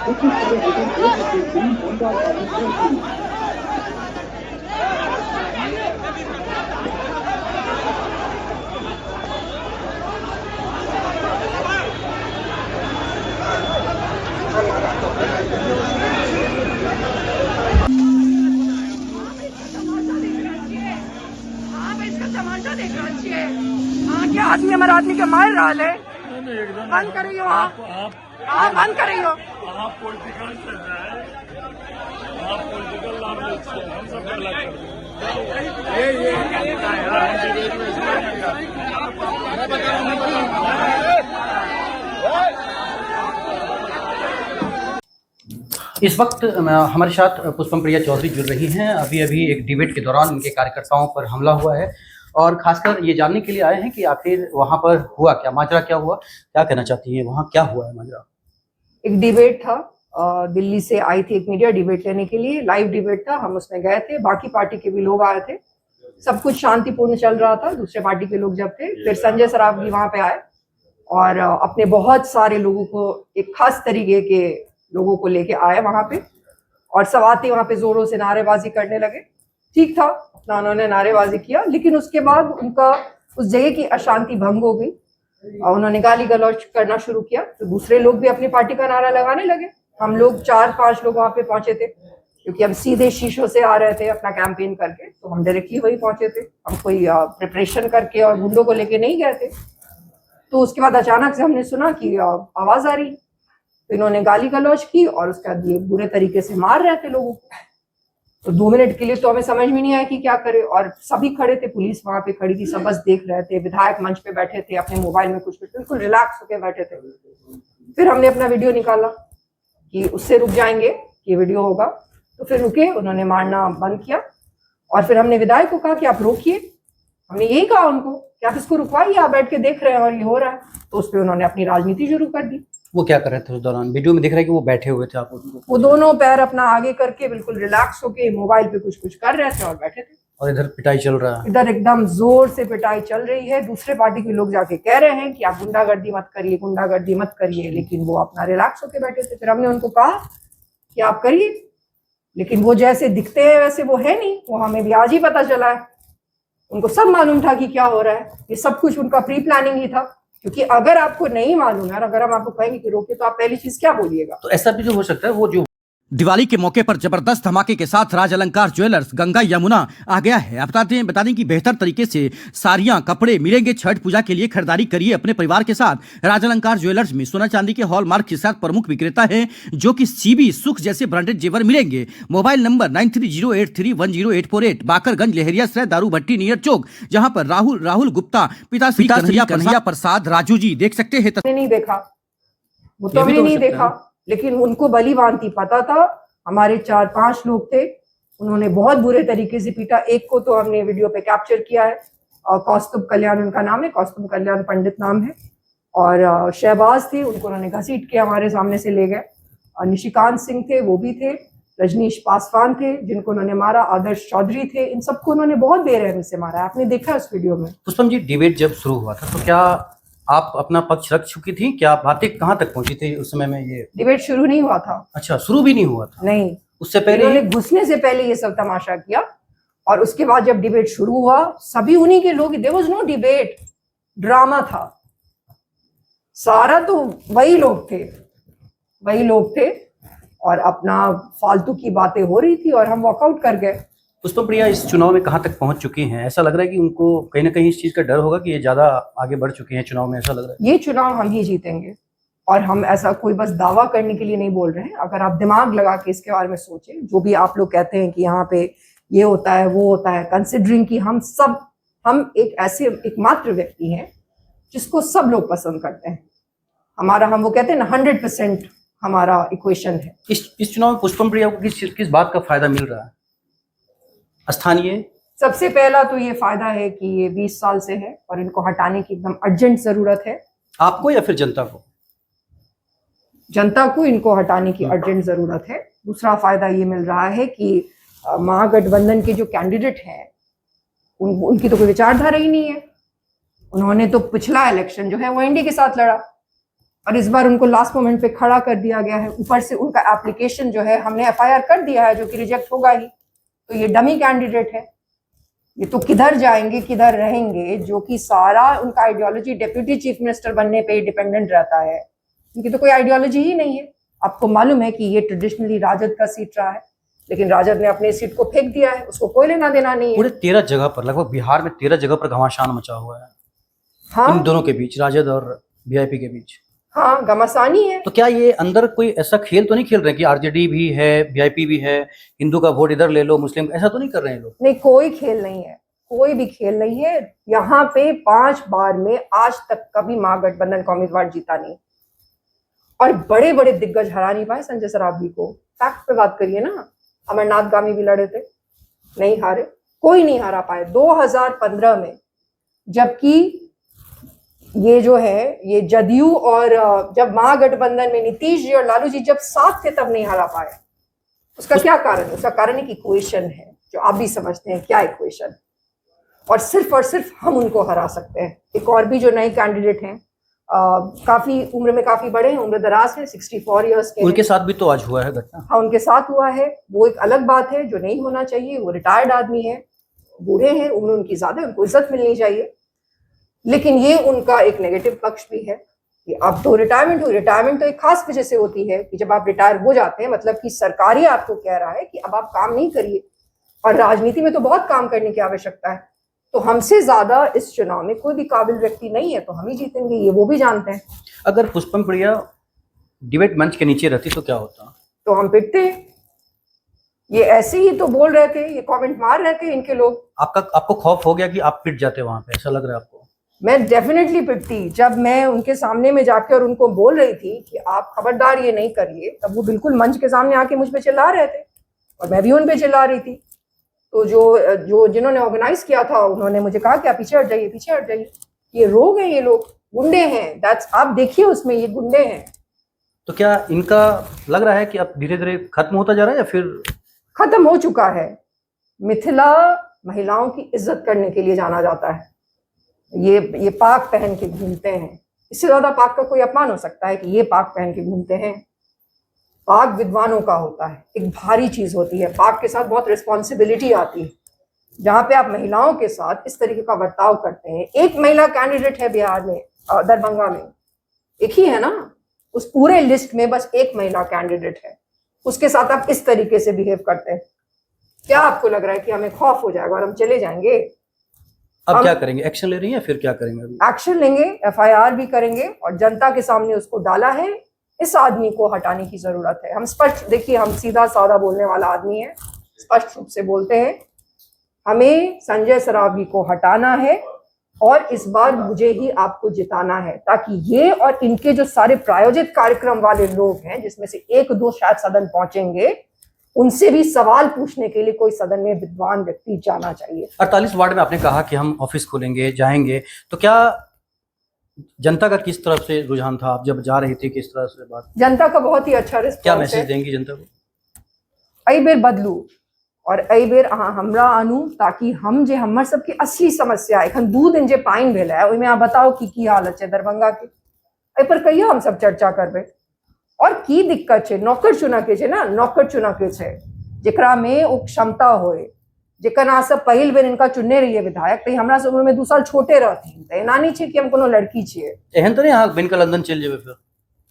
क्या आदमी हमारे आदमी के मार रहा है। बंद करियो आप बंद करियो। आप पॉलिटिकल चल रहा है, आप पॉलिटिकल लाभ हम सब गलत इस वक्त हमारे साथ पुष्पम प्रिया चौधरी जुड़ रही हैं। अभी एक डिबेट के दौरान उनके कार्यकर्ताओं पर हमला हुआ है और खासकर ये जानने के लिए आए हैं कि आखिर वहां पर हुआ क्या, माजरा क्या हुआ, क्या कहना चाहती हैं, वहां क्या हुआ है माजरा। एक डिबेट था, दिल्ली से आई थी एक मीडिया डिबेट लेने के लिए, लाइव डिबेट था, हम उसमें गए थे, बाकी पार्टी के भी लोग आए थे, सब कुछ शांतिपूर्ण चल रहा था। दूसरे पार्टी के लोग जब थे, फिर संजय सराफ भी वहां पे आए और अपने बहुत सारे लोगों को, एक खास तरीके के लोगों को लेके आए वहां पे, और सब आते वहां पे जोरों से नारेबाजी करने लगे। ठीक था, अपना उन्होंने नारेबाजी किया, लेकिन उसके बाद उनका उस जगह की अशांति भंग हो गई और उन्होंने गाली गलौज करना शुरू किया। तो दूसरे लोग भी अपनी पार्टी का नारा लगाने लगे। हम लोग 4-5 लोग वहां पे पहुंचे थे, क्योंकि हम सीधे शीशों से आ रहे थे अपना कैंपेन करके, तो हम डायरेक्टली वही पहुंचे थे। हम कोई प्रिपरेशन करके और गुंडों को लेके नहीं गए थे। तो उसके बाद अचानक से हमने सुना कि आवाज आ रही, तो इन्होंने गाली गलौज की और उसके बाद ये बुरे तरीके से मार रहे थे लोगों को। तो 2 मिनट के लिए तो हमें समझ में नहीं आया कि क्या करे, और सभी खड़े थे, पुलिस वहां पे खड़ी थी, सब बस देख रहे थे। विधायक मंच पे बैठे थे, अपने मोबाइल में कुछ बिल्कुल रिलैक्स होकर बैठे थे। फिर हमने अपना वीडियो निकाला कि उससे रुक जाएंगे, ये वीडियो होगा, तो फिर रुके, उन्होंने मारना बंद किया। और फिर हमने विधायक को कहा कि आप रोकिए, हमने यही कहा उनको कि आप इसको रुकवाइए, आप बैठ के देख रहे हैं और ये हो रहा है। तो उस पर उन्होंने अपनी राजनीति शुरू कर दी। वो क्या कर रहे थे उस दौरान? वीडियो में दिख रहा है कि वो बैठे हुए थे, आप वो दोनों पैर अपना आगे करके बिल्कुल रिलैक्स होके मोबाइल पे कुछ कर रहे थे और बैठे थे। और इधर पिटाई चल रहा है, इधर एकदम जोर से पिटाई चल रही है। दूसरे पार्टी के लोग जाके कह रहे हैं कि आप गुंडागर्दी मत करिए, गुंडागर्दी मत करिए, लेकिन वो अपना रिलैक्स होके बैठे थे। फिर हमने उनको कहा कि आप करिए, लेकिन वो जैसे दिखते हैं वैसे वो है नहीं। वो हमें भी आज ही पता चला है। उनको सब मालूम था कि क्या हो रहा है, ये सब कुछ उनका प्री प्लानिंग ही था। क्योंकि अगर आपको नहीं मालूम है और अगर हम आपको कहेंगे कि रोके, तो आप पहली चीज क्या बोलिएगा? तो ऐसा भी जो हो सकता है, वो जो दिवाली के मौके पर जबरदस्त धमाके के साथ राज अलंकार ज्वेलर्स गंगा यमुना आ गया है। आप बता दें कि बेहतर तरीके से साड़ियां कपड़े मिलेंगे। छठ पूजा के लिए खरीदारी करिए अपने परिवार के साथ। राज अलंकार ज्वेलर्स में सोना चांदी के हॉलमार्क के साथ प्रमुख विक्रेता है, जो कि सीबी सुख जैसे ब्रांडेड जेवर मिलेंगे। मोबाइल नंबर 9308310848, बाकरगंज लहरिया सराय दारू भट्टी नियर चौक, जहां पर राहुल गुप्ता पिता कन्हैया प्रसाद राजू जी देख सकते हैं। नहीं देखा, वो तो हमने नहीं देखा, लेकिन उनको भली भांति पता था। हमारे 4-5 लोग थे, उन्होंने बहुत बुरे तरीके से पीटा। एक को तो हमने वीडियो पे कैप्चर किया है, और कौस्तुभ कल्याण उनका नाम है, कौस्तुभ कल्याण पंडित नाम है। और शहबाज थे, उनको उन्होंने घसीट के हमारे सामने से ले गए। और निशिकांत सिंह थे, वो भी थे। रजनीश पासवान थे, जिनको उन्होंने मारा। आदर्श चौधरी थे। इन सबको उन्होंने बहुत बेरहमी से मारा, आपने देखा उस वीडियो में। पुष्पम जी, डिबेट जब शुरू हुआ था तो क्या आप अपना पक्ष रख चुकी थी? क्या बातें कहाँ तक पहुंची थी उस समय में? ये डिबेट शुरू नहीं हुआ था। अच्छा, शुरू भी नहीं हुआ था? नहीं, उससे पहले घुसने से पहले ये सब तमाशा किया। और उसके बाद जब डिबेट शुरू हुआ, सभी उन्हीं के लोग, there was no debate, drama था सारा। तो वही लोग थे और अपना फालतू की बातें हो रही थी और हम वॉकआउट कर गए। पुष्पम प्रिया इस चुनाव में कहाँ तक पहुंच चुकी हैं? ऐसा लग रहा है कि उनको कहीं ना कहीं इस चीज का डर होगा कि ये ज्यादा आगे बढ़ चुके हैं चुनाव में, ऐसा लग रहा है। ये चुनाव हम ही जीतेंगे, और हम ऐसा कोई बस दावा करने के लिए नहीं बोल रहे हैं। अगर आप दिमाग लगा के इसके बारे में सोचें, जो भी आप लोग कहते हैं कि यहाँ पे ये होता है वो होता है, कंसिडरिंग कि हम एक ऐसे एकमात्र व्यक्ति हैं जिसको सब लोग पसंद करते हैं। हम वो कहते हैं ना, 100% हमारा इक्वेशन है। इस चुनाव में पुष्पम प्रिया को किस बात का फायदा मिल रहा है? स्थानीय, सबसे पहला तो ये फायदा है कि ये 20 साल से है और इनको हटाने की एकदम अर्जेंट जरूरत है। आपको या फिर जनता को? जनता को इनको हटाने की अर्जेंट जरूरत है। दूसरा फायदा ये मिल रहा है कि महागठबंधन के जो कैंडिडेट हैं, उनकी तो कोई विचारधारा ही नहीं है। उन्होंने तो पिछला इलेक्शन जो है वो एनडीए के साथ लड़ा, और इस बार उनको लास्ट मोमेंट पे खड़ा कर दिया गया है। ऊपर से उनका एप्लीकेशन जो है हमने एफआईआर कर दिया है, जो कि रिजेक्ट होगा ही। तो ये डमी कैंडिडेट है, ये तो किधर जाएंगे किधर रहेंगे, जो कि सारा उनका आइडियोलॉजी डिप्यूटी चीफ मिनिस्टर बनने पे डिपेंडेंट रहता है। उनकी तो कोई आइडियोलॉजी ही नहीं है। आपको मालूम है कि ये ट्रेडिशनली राजद का सीट रहा है, लेकिन राजद ने अपने सीट को फेंक दिया है, उसको कोई लेना देना नहीं है। पूरे 13 जगह पर, लगभग बिहार में 13 जगह पर घमासान मचा हुआ है हाँ, इन दोनों के बीच, राजद और वीआईपी के बीच। हाँ, घमासानी है। तो क्या ये अंदर कोई ऐसा खेल तो नहीं खेल रहे कि आरजेडी भी है, वीआईपी भी है, हिंदू का वोट इधर ले लो, मुस्लिम, ऐसा तो नहीं कर रहे हैं लोग? नहीं, कोई खेल नहीं है, कोई भी खेल नहीं है। यहाँ पे 5 बार में आज तक कभी महागठबंधन का उम्मीदवार जीता नहीं, और बड़े बड़े दिग्गज हरा नहीं पाए संजय सरावगी को। फैक्ट पे बात करिए ना, अमरनाथ गामी भी लड़े थे, नहीं हारे, कोई नहीं हरा पाए 2015 में। जबकि ये जो है ये जदयू और जब महागठबंधन में नीतीश जी और लालू जी जब साथ थे तब नहीं हरा पाए। उसका क्या कारण है? उसका कारण एक इक्वेशन है, जो आप भी समझते हैं क्या इक्वेशन, और सिर्फ हम उनको हरा सकते हैं। एक और भी जो नए कैंडिडेट हैं, काफी उम्र में काफी बड़े हैं, उम्र दराज है, 64 इयर्स के, उनके साथ भी तो आज हुआ है घटना। हाँ, उनके साथ हुआ है, वो एक अलग बात है जो नहीं होना चाहिए। वो रिटायर्ड आदमी है, बूढ़े हैं, उम्र उनकी ज्यादा है, उनको इज्जत मिलनी चाहिए। लेकिन ये उनका एक नेगेटिव पक्ष भी है कि अब तो रिटायरमेंट हुई। रिटायरमेंट तो एक खास वजह से होती है कि जब आप रिटायर हो जाते हैं, मतलब कि सरकारी आपको कह रहा है कि अब आप काम नहीं करिए, और राजनीति में तो बहुत काम करने की आवश्यकता है। तो हमसे ज्यादा इस चुनाव में कोई भी काबिल व्यक्ति नहीं है, तो हम ही जीतेंगे, ये वो भी जानते हैं। अगर पुष्पम प्रिया डिबेट मंच के नीचे रहती तो क्या होता? तो हम पिटते हैं। ये ऐसे ही तो बोल रहे थे, ये कमेंट मार रहे थे इनके लोग। आपको खौफ हो गया कि आप पिट जाते वहां पे, ऐसा लग रहा है आपको? मैं डेफिनेटली पिटती। जब मैं उनके सामने में जाकर और उनको बोल रही थी कि आप खबरदार ये नहीं करिए, तब वो बिल्कुल मंच के सामने आके मुझ पे चिल्ला रहे थे, और मैं भी उन पे चिल्ला रही थी। तो जो जिन्होंने ऑर्गेनाइज किया था, उन्होंने मुझे कहा कि आप पीछे हट जाइए, पीछे हट जाइए, ये रोग हैं, ये लोग गुंडे हैं। दैट्स, आप देखिए उसमें, ये गुंडे हैं। तो क्या इनका लग रहा है कि अब धीरे धीरे खत्म होता जा रहा है, या फिर खत्म हो चुका है? मिथिला महिलाओं की इज्जत करने के लिए जाना जाता है। ये पाक पहन के घूमते हैं, इससे ज्यादा पाक का कोई अपमान हो सकता है कि ये पाक पहन के घूमते हैं? पाक विद्वानों का होता है, एक भारी चीज होती है। पाक के साथ बहुत रिस्पॉन्सिबिलिटी आती है। जहाँ पे आप महिलाओं के साथ इस तरीके का बर्ताव करते हैं, एक महिला कैंडिडेट है बिहार में, दरभंगा में एक ही है ना, उस पूरे लिस्ट में बस एक महिला कैंडिडेट है, उसके साथ आप इस तरीके से बिहेव करते हैं। क्या आपको लग रहा है कि हमें खौफ हो जाएगा और हम चले जाएंगे? अब क्या करेंगे? एक्शन ले रही हैं या फिर क्या करेंगे? अभी एक्शन लेंगे, एफआईआर भी करेंगे, और जनता के सामने उसको डाला है। इस आदमी को हटाने की जरूरत है। हम स्पष्ट, देखिए, हम सीधा साधा बोलने वाला आदमी है, स्पष्ट रूप से बोलते हैं, हमें संजय सरावगी को हटाना है, और इस बार मुझे ही आपको जिताना है, ताकि ये और इनके जो सारे प्रायोजित कार्यक्रम वाले लोग हैं, जिसमें से 1-2 शायद सदन पहुंचेंगे, उनसे भी सवाल पूछने के लिए कोई सदन में विद्वान व्यक्ति जाना चाहिए। 48 वार्ड में आपने कहा कि हम ऑफिस खोलेंगे, जाएंगे, तो क्या जनता का किस तरफ से रुझान था? आप जब जा रही थी, किस तरह से बात? जनता का बहुत ही अच्छा रिस्पॉन्स है। क्या मैसेज देंगी जनता को? अई बेर बदलू और अई बेर अहाँ हमरा आनू, ताकि हम जे हमर सबके असली समस्या एखन 2 दिन जे पाइन भेल है, ओहिमे अहाँ बताओ की हालत है दरभंगा के, एहि पर कहियो हम सब चर्चा करबै। और की दिक्कत है? नौकर चुना के छै ना, नौकर चुना के छै, जेकरा में ओ क्षमता होए, जेकर अहाँ सब पहिल बेर इनका चुनने रहिए विधायक, तो हमरा से उम्र में 2 साल छोटे रहथिन, तो एना नहीं छै कि हम कोनो लड़की छियै। एहन तो नहीं अहाँ बिनका लंदन चल जेबै? फिर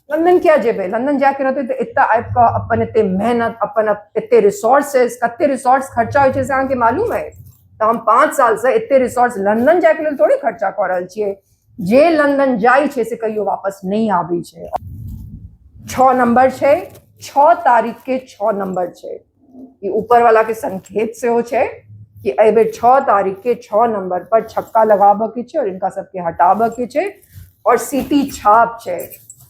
लंदन क्या जेबे? लंदन जाके रहते तो इतना आबि कऽ अपन एते मेहनत, अपन एते रिसोर्सेस, कते रिसोर्स खर्चा होइ छै से अहाँके मालूम है? तो हम 5 साल से एते रिसोर्स लंदन जाए के लेल थोड़े खर्चा कऽ रहल छियै। जे लंदन जाइ छै से कहियो वापस नहीं आबै छै। 6 नंबर छै, 6 तारीख के 6 नंबर छै। ई ऊपर वाला के संकेत से हो छै कि एहि बेर 6 तारीख के 6 नंबर पर छक्का लगाबऽ के छै और इनका सबके हटाबऽ के छै। और सीटी छाप छै,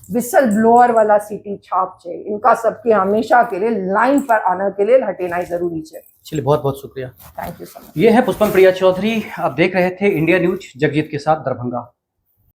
विसल ब्लोअर वाला सीटी छाप छै, इनका सबके हमेशा के लिए लाइन पर आने के लिए हटेनाई जरूरी है। चलिए, बहुत बहुत शुक्रिया, थैंक यू सो मच। ये है पुष्पम प्रिया चौधरी। आप देख रहे थे इंडिया न्यूज, जगजीत के साथ, दरभंगा।